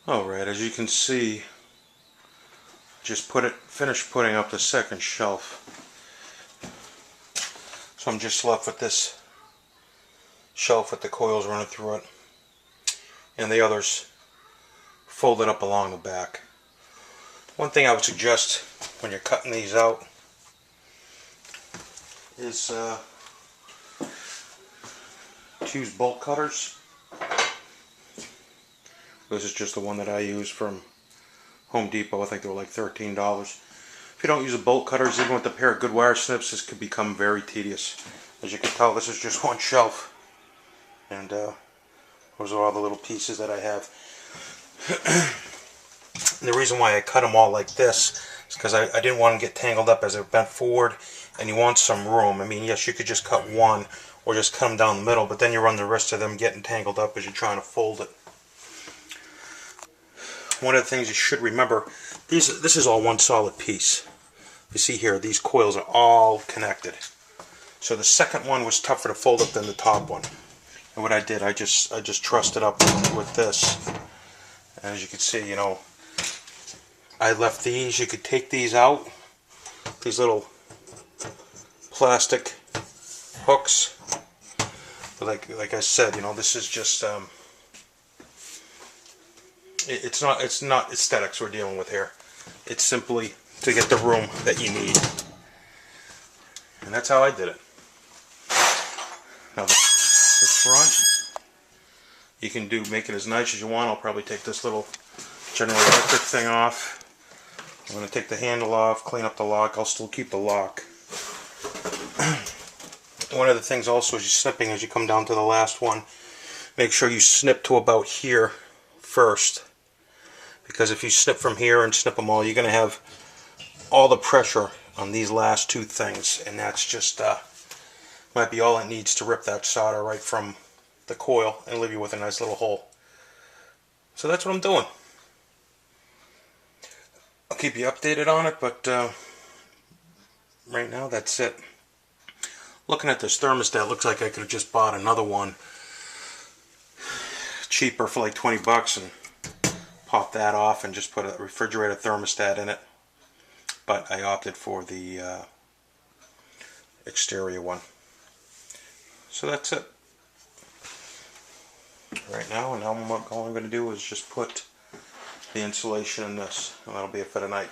Alright, as you can see, just finished putting up the second shelf. So I'm just left with this shelf with the coils running through it, and the others folded up along the back. One thing I would suggest when you're cutting these out is to use bolt cutters. This is just the one that I use from Home Depot. I think they were like $13. If you don't use the bolt cutters, even with a pair of good wire snips, this could become very tedious. As you can tell, this is just one shelf, and those are all the little pieces that I have. The reason why I cut them all like this is because I didn't want to get tangled up as it bent forward, and you want some room. I mean, yes, you could just cut one or just cut them down the middle, but then you run the risk of them getting tangled up as you're trying to fold it. One of the things you should remember, this is all one solid piece. You see here, these coils are all connected. So the second one was tougher to fold up than the top one. And what I did, I just trussed it up with this. And as you can see, you know, I left these. You could take these out. These little plastic hooks. But like I said, you know, this is just it's not aesthetics we're dealing with here. It's simply to get the room that you need. And that's how I did it. Now the front, you can make it as nice as you want. I'll probably take this little General Electric thing off. I'm going to take the handle off, clean up the lock. I'll still keep the lock. One of the things also is snipping as you come down to the last one. Make sure you snip to about here first. Because if you snip from here and snip them all, you're going to have all the pressure on these last two things. And that's just, might be all it needs to rip that solder right from the coil and leave you with a nice little hole. So that's what I'm doing. I'll keep you updated on it, but right now that's it. Looking at this thermostat, looks like I could have just bought another one cheaper for like 20 bucks and pop that off and just put a refrigerator thermostat in it. But I opted for the exterior one. So that's it. Right now, and now all I'm going to do is just put the insulation in this, and that'll be it for tonight.